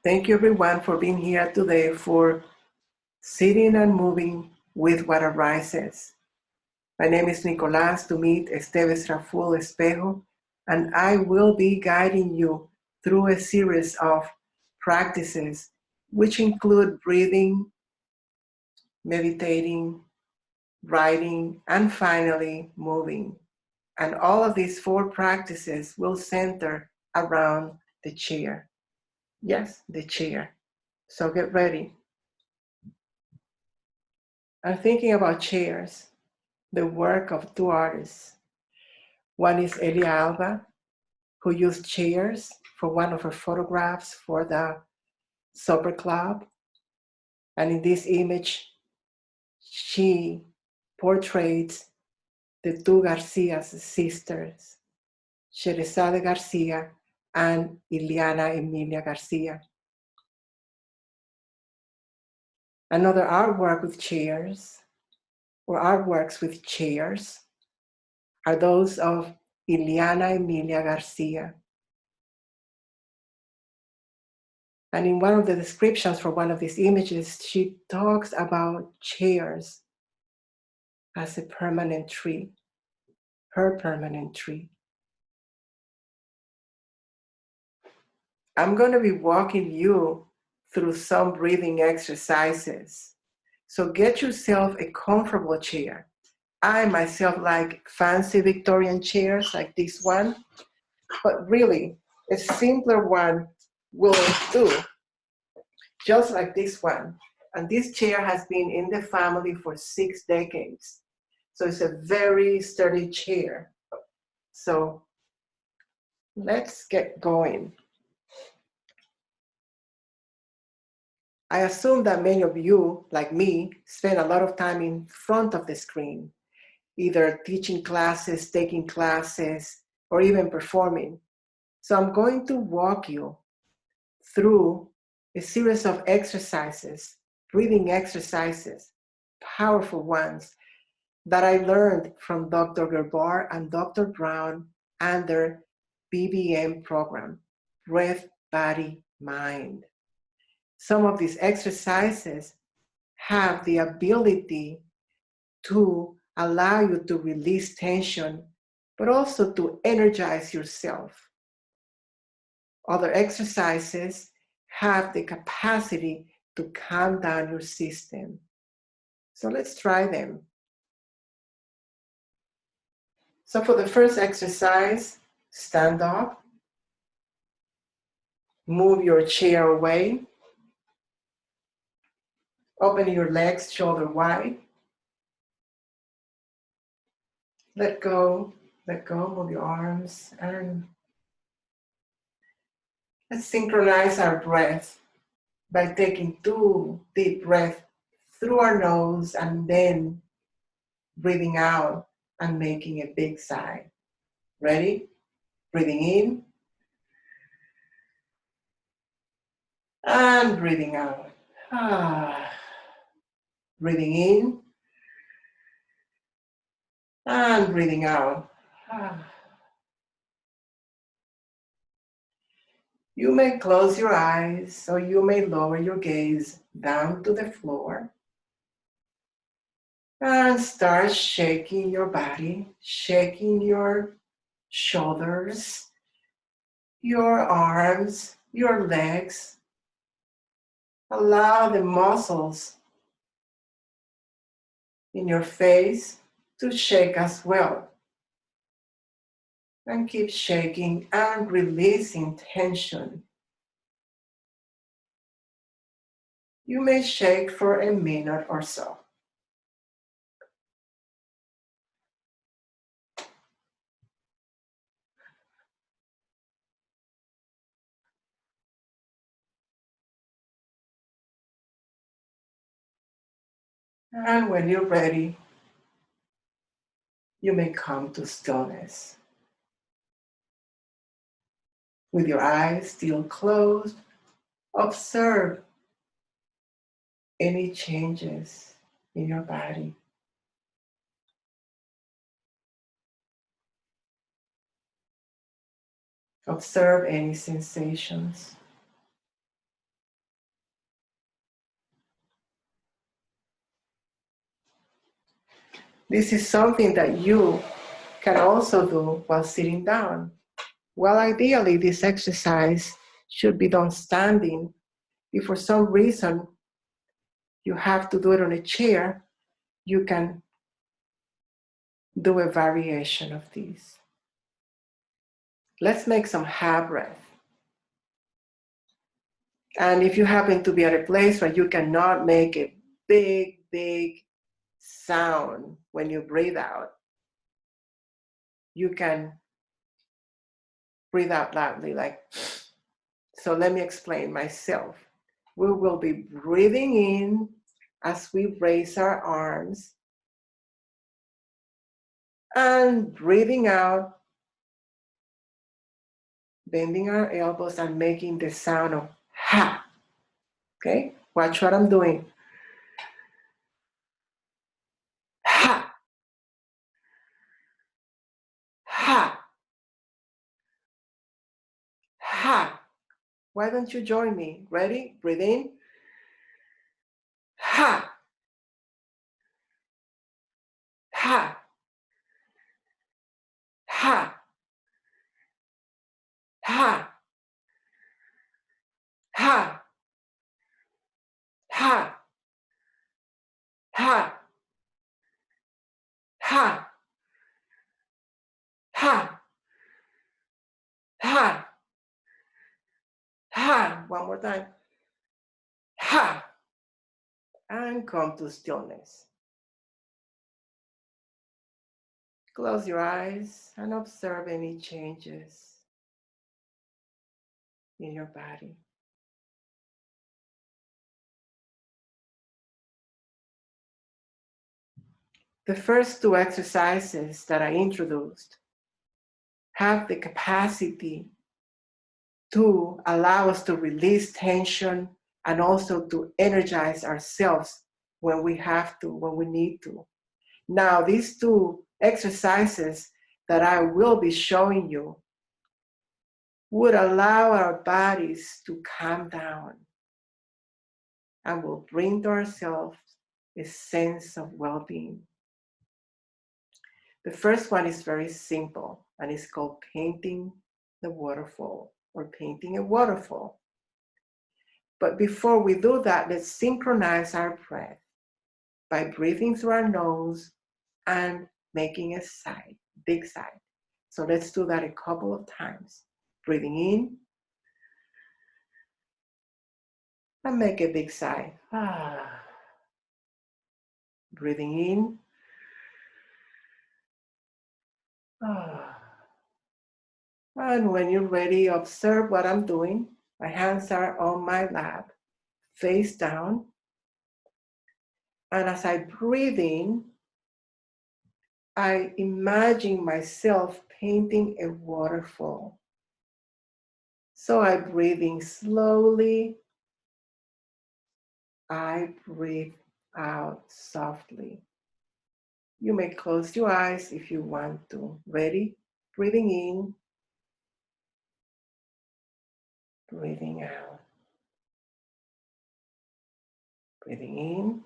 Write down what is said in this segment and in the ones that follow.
Thank you everyone for being here today for sitting and moving with what arises. My name is Nicolás, Dumit, Estévez, Raful, Espejo, and I will be guiding you through a series of practices which include breathing, meditating, writing, and finally moving. And all of these 4 practices will center around the chair. Yes, the chair. So get ready. I'm thinking about chairs, the work of 2 artists. One is Elia Alba, who used chairs for one of her photographs for the Supper Club. And in this image, she portrays the 2 Garcia's sisters, Sheresade Garcia and Ileana Emilia Garcia. Another artwork with chairs, or artworks with chairs, are those of Ileana Emilia Garcia. And in one of the descriptions for one of these images, she talks about chairs as a permanent tree, her permanent tree. I'm going to be walking you through some breathing exercises. So get yourself a comfortable chair. I myself like fancy Victorian chairs like this one, but really a simpler one will do, just like this one. And this chair has been in the family for 6 decades. So it's a very sturdy chair. So let's get going. I assume that many of you, like me, spend a lot of time in front of the screen, either teaching classes, taking classes, or even performing. So I'm going to walk you through a series of exercises, breathing exercises, powerful ones that I learned from Dr. Gerbar and Dr. Brown and their BBM program, Breath, Body, Mind. Some of these exercises have the ability to allow you to release tension, but also to energize yourself. Other exercises have the capacity to calm down your system. So let's try them. So for the first exercise, stand up, move your chair away, open your legs shoulder wide, let go, move your arms, and let's synchronize our breath by taking 2 deep breaths through our nose and then breathing out and making a big sigh. Ready? Breathing in and breathing out. Breathing in and breathing out. You may close your eyes or you may lower your gaze down to the floor and start shaking your body, shaking your shoulders, your arms, your legs. Allow the muscles in your face to shake as well. And keep shaking and releasing tension. You may shake for a minute or so. And when you're ready, you may come to stillness. With your eyes still closed, observe any changes in your body. Observe any sensations. This is something that you can also do while sitting down. Well, ideally, this exercise should be done standing. If for some reason you have to do it on a chair, you can do a variation of these. Let's make some ha breath. And if you happen to be at a place where you cannot make a big sound when you breathe out, you can breathe out loudly, like, so let me explain myself. We will be breathing in as we raise our arms and breathing out, bending our elbows and making the sound of ha. Okay, watch what I'm doing. Ha, ha, ha. Why don't you join me? Ready? Breathe in. Ha, ha, ha, ha, ha, ha, ha, ha, ha, ha, ha. One more time. Ha. And come to stillness. Close your eyes and observe any changes in your body. The first two exercises that I introduced have the capacity to allow us to release tension and also to energize ourselves when we have to, when we need to. Now, these two exercises that I will be showing you would allow our bodies to calm down and will bring to ourselves a sense of well-being. The first one is very simple and it's called painting the waterfall or painting a waterfall. But before we do that, let's synchronize our breath by breathing through our nose and making a sigh, big sigh. So let's do that a couple of times. Breathing in and make a big sigh. Ah. Breathing in. Ah. And when you're ready, observe what I'm doing. My hands are on my lap, face down. And as I breathe in, I imagine myself painting a waterfall. So I breathe in slowly. I breathe out softly. You may close your eyes if you want to. Ready? Breathing in, breathing out. Breathing in,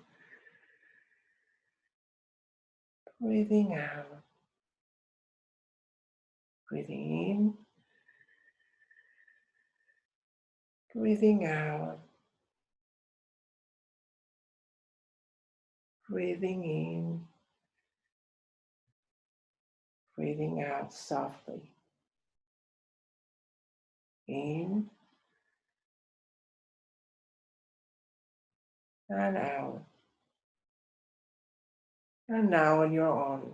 breathing out. Breathing in, breathing out. Breathing in, breathing out softly. In and out. And now on your own.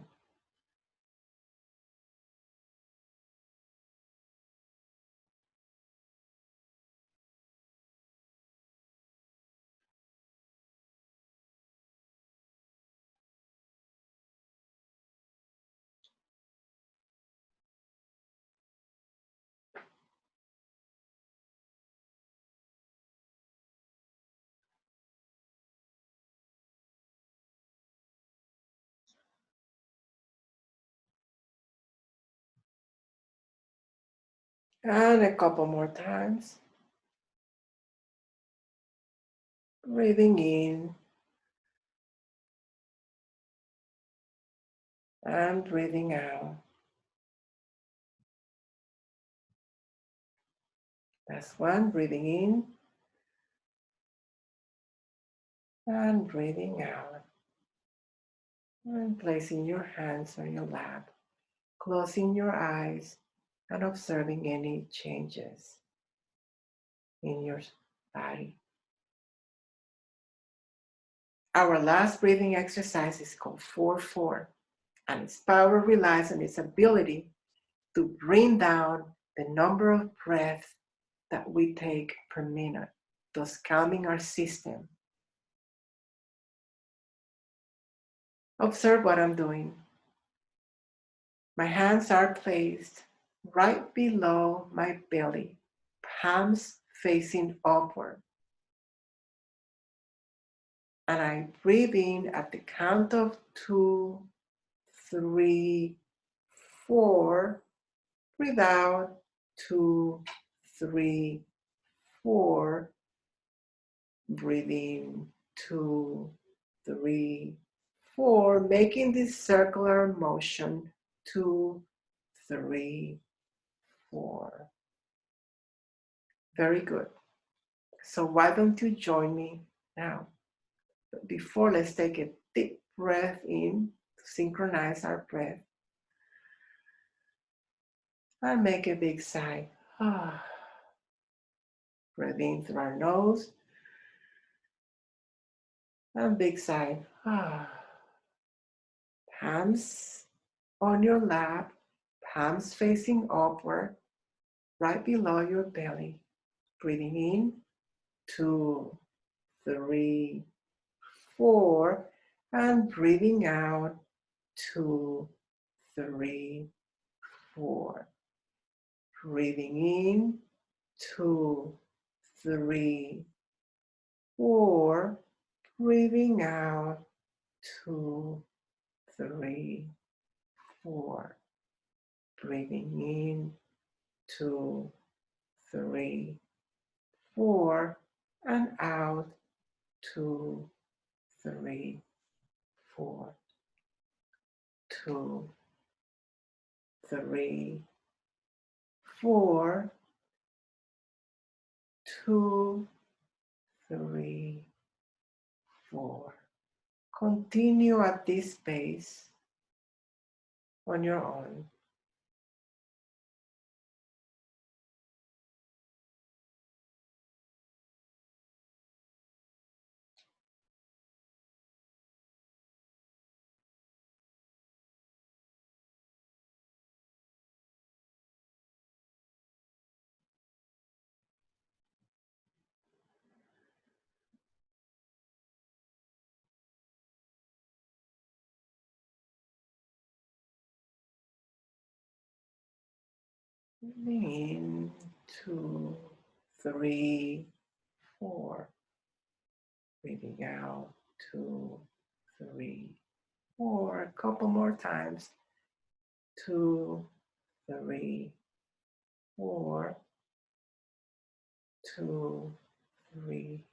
And a couple more times. Breathing in, and breathing out. That's one, breathing in and breathing out. And placing your hands on your lap, closing your eyes and observing any changes in your body. Our last breathing exercise is called 4-4, and its power relies on its ability to bring down the number of breaths that we take per minute, thus calming our system. Observe what I'm doing. My hands are placed right below my belly, palms facing upward. And I breathe in at the count of 2, 3, 4. Breathe out, 2, 3, 4. Breathe in, 2, 3, 4. Making this circular motion, 2, 3, 4. Very good. So why don't you join me now? But before, let's take a deep breath in to synchronize our breath. And make a big sigh. Breathe in through our nose. And big sigh. Palms on your lap, palms facing upward, right below your belly. Breathing in, 2, 3, 4, and breathing out, 2, 3, 4. Breathing in, 2, 3, 4. Breathing out, 2, 3, 4. Breathing in, 2, 3, 4, and out, 2, 3, 4, 2, 3, 4, 2, 3, 4. Continue at this pace on your own. In, 2, 3, 4. Breathing out, 2, 3, 4. A couple more times. 2, 3, 4. 2, 3,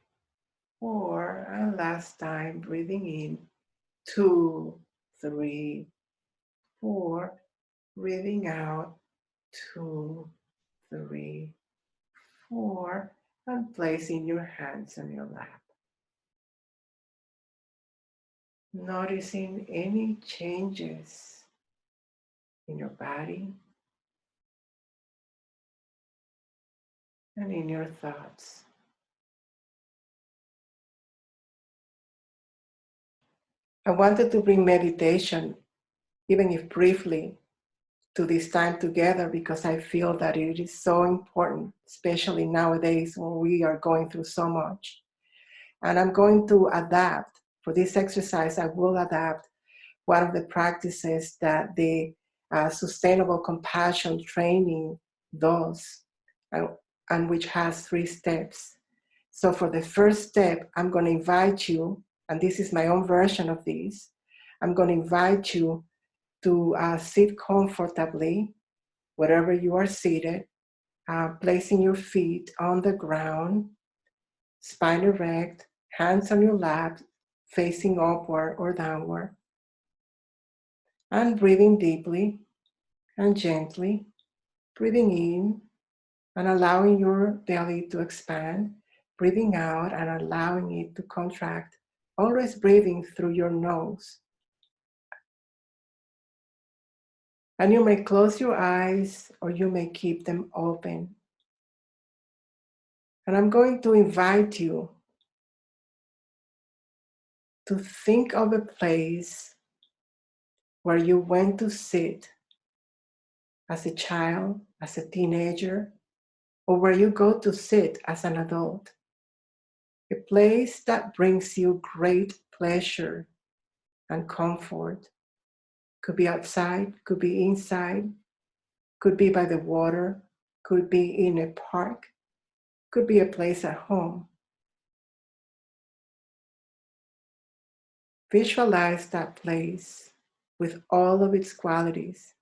4. And last time, breathing in, 2, 3, 4. Breathing out, 2, 3, 4. And placing your hands on your lap. Noticing any changes in your body and in your thoughts. I wanted to bring meditation, even if briefly, to this time together because I feel that it is so important, especially nowadays when we are going through so much. And I'm going to adapt. For this exercise, I will adapt one of the practices that the Sustainable Compassion Training does, and which has 3 steps. So for the first step, I'm going to invite you, and this is my own version of this, I'm going to invite you to sit comfortably, wherever you are seated, placing your feet on the ground, spine erect, hands on your lap, facing upward or downward. And breathing deeply and gently, breathing in and allowing your belly to expand, breathing out and allowing it to contract, always breathing through your nose. And you may close your eyes or you may keep them open. And I'm going to invite you to think of a place where you went to sit as a child, as a teenager, or where you go to sit as an adult. A place that brings you great pleasure and comfort. Could be outside, could be inside, could be by the water, could be in a park, could be a place at home. Visualize that place with all of its qualities.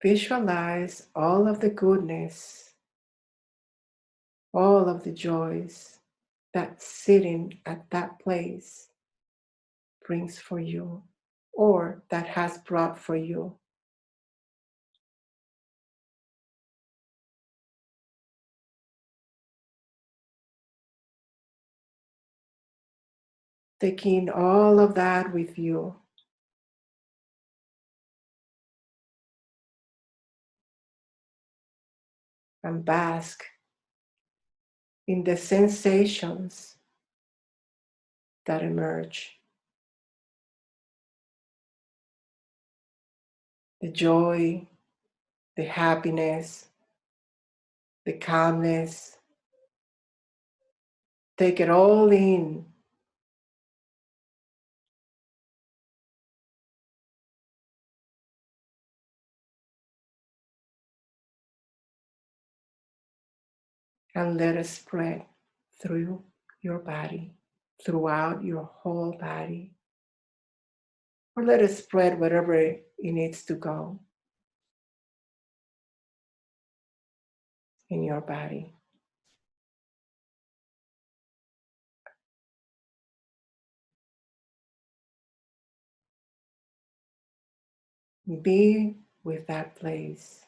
Visualize all of the goodness, all of the joys that sitting at that place brings for you or that has brought for you. Taking all of that with you. And bask in the sensations that emerge. The joy, the happiness, the calmness. Take it all in. And let it spread through your body, throughout your whole body. Or let it spread wherever it needs to go in your body. Be with that place.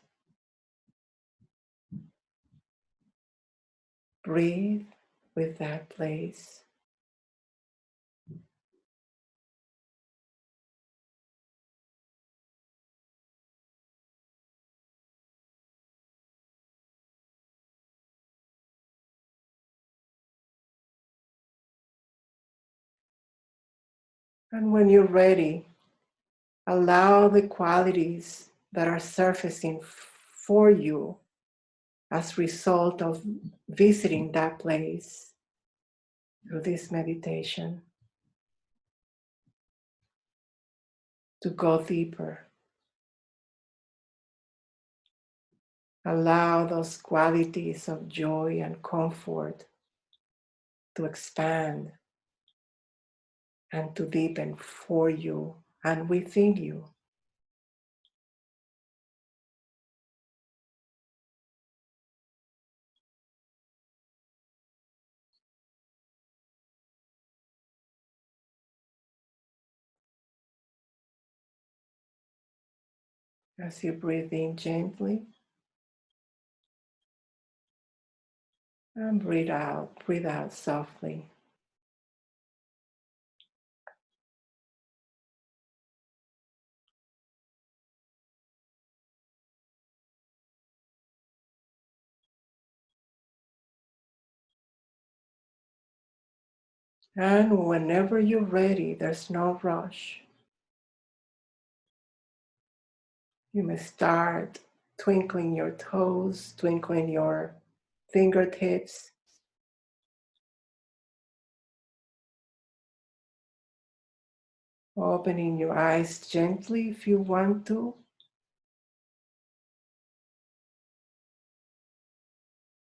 Breathe with that place. And when you're ready, allow the qualities that are surfacing for you as a result of visiting that place through this meditation to go deeper. Allow those qualities of joy and comfort to expand and to deepen for you and within you. As you breathe in gently and breathe out softly. And whenever you're ready, there's no rush. You may start twinkling your toes, twinkling your fingertips, opening your eyes gently if you want to.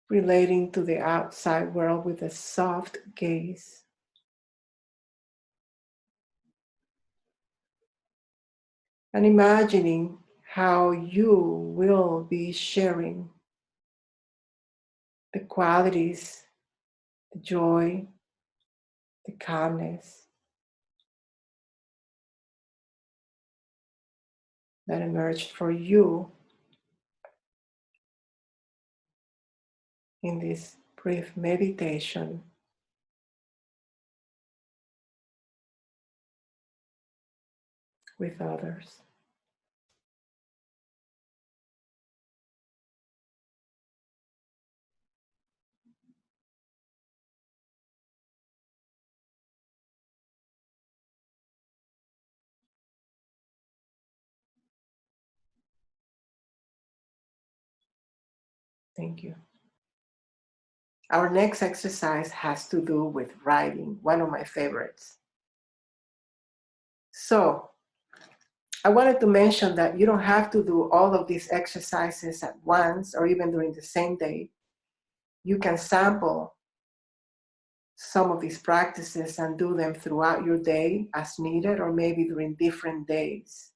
Relating to the outside world with a soft gaze. And imagining how you will be sharing the qualities, the joy, the calmness that emerged for you in this brief meditation with others. Thank you. Our next exercise has to do with writing, one of my favorites. So, I wanted to mention that you don't have to do all of these exercises at once or even during the same day. You can sample some of these practices and do them throughout your day as needed, or maybe during different days.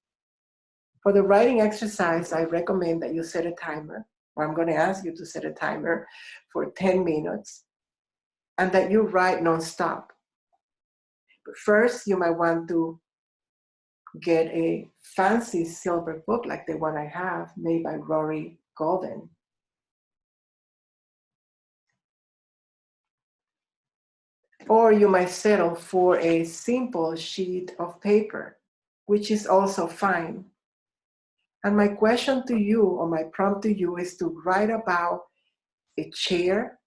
For the writing exercise, I recommend that you set a timer, or I'm going to ask you to set a timer for 10 minutes, and that you write nonstop. But first, you might want to get a fancy silver book like the one I have, made by Rory Golden. Or you might settle for a simple sheet of paper, which is also fine. And my question to you, or my prompt to you, is to write about a chair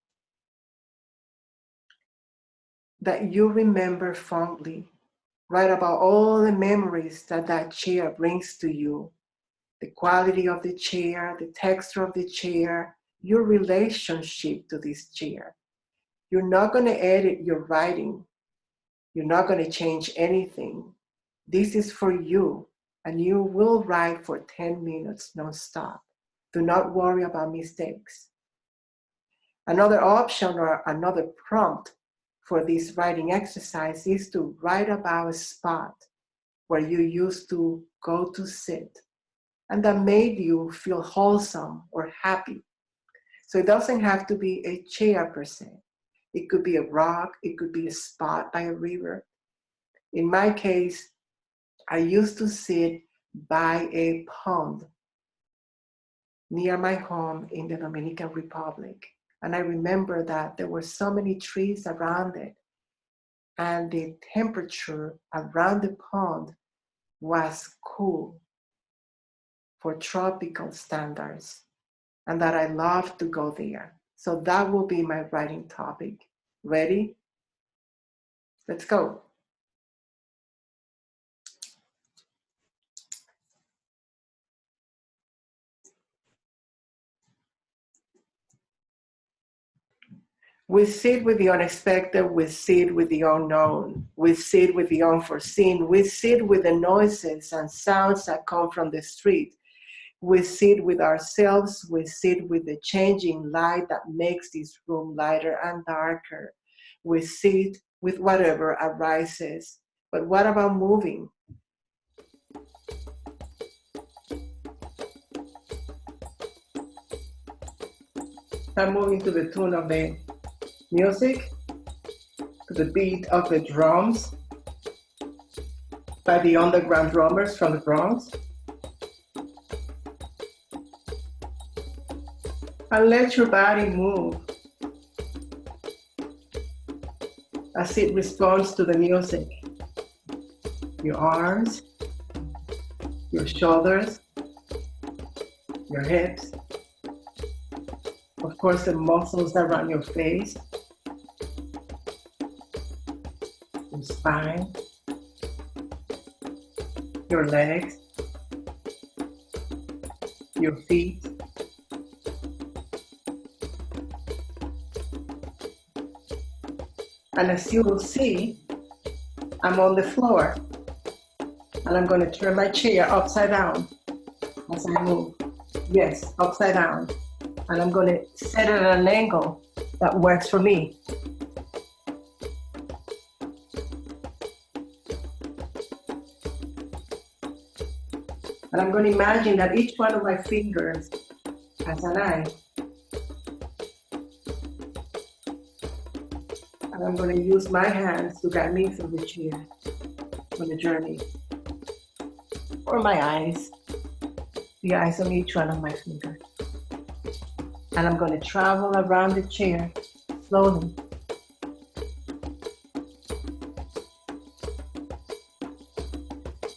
that you remember fondly. Write about all the memories that that chair brings to you. The quality of the chair, the texture of the chair, your relationship to this chair. You're not going to edit your writing. You're not going to change anything. This is for you, and you will write for 10 minutes nonstop. Do not worry about mistakes. Another option or another prompt for this writing exercise is to write about a spot where you used to go to sit and that made you feel wholesome or happy. So it doesn't have to be a chair per se. It could be a rock, it could be a spot by a river. In my case, I used to sit by a pond near my home in the Dominican Republic. And I remember that there were so many trees around it, and the temperature around the pond was cool for tropical standards, and that I loved to go there. So that will be my writing topic. Ready? Let's go. We sit with the unexpected, we sit with the unknown, we sit with the unforeseen, we sit with the noises and sounds that come from the street. We sit with ourselves, we sit with the changing light that makes this room lighter and darker. We sit with whatever arises. But what about moving? I'm moving to the tune of the music, to the beat of the drums by the underground drummers from the Bronx. And let your body move as it responds to the music. Your arms, your shoulders, your hips, of course the muscles around your face, your spine, your legs, your feet, and as you will see, I'm on the floor, and I'm going to turn my chair upside down as I move. Yes, upside down. And I'm going to set it at an angle that works for me. And I'm going to imagine that each one of my fingers has an eye. I'm going to use my hands to guide me through the chair on the journey. Or my eyes, the eyes on each one of my fingers. And I'm going to travel around the chair slowly.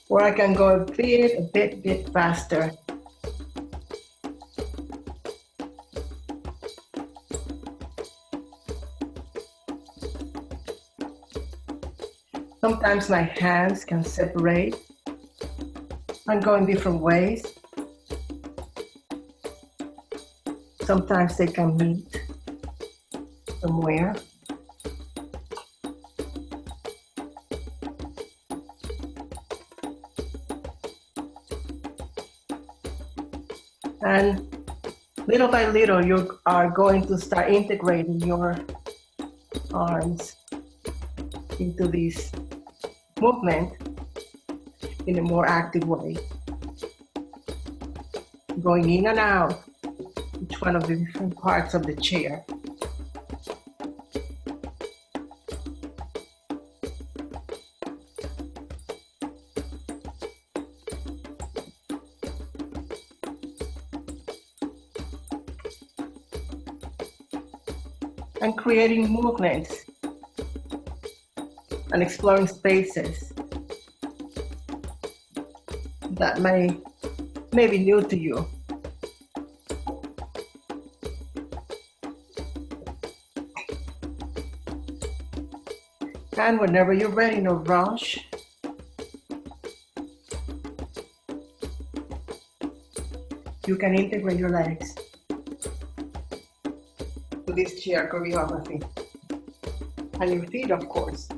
Or I can go a bit faster. Sometimes my hands can separate and go in different ways. Sometimes they can meet somewhere. And little by little, you are going to start integrating your arms into this movement in a more active way. Going in and out, each one of the different parts of the chair. And creating movements and exploring spaces that may be new to you. And whenever you're ready, no rush. You can integrate your legs to this chair choreography. And your feet, of course.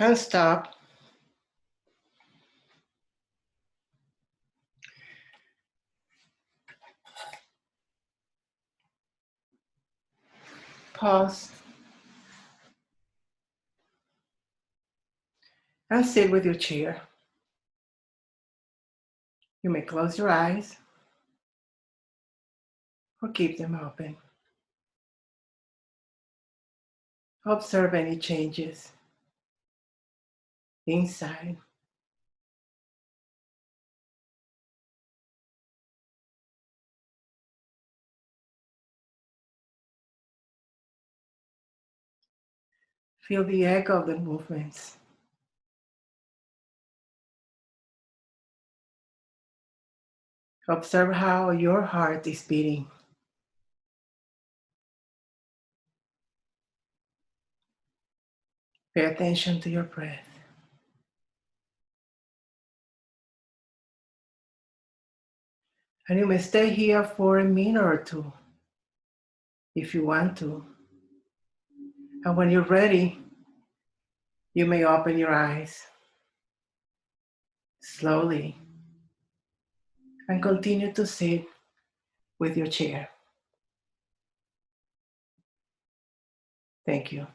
And stop. Pause. And sit with your chair. You may close your eyes or keep them open. Observe any changes inside. Feel the echo of the movements. Observe how your heart is beating. Pay attention to your breath. And you may stay here for a minute or two if you want to. And when you're ready, you may open your eyes slowly and continue to sit with your chair. Thank you.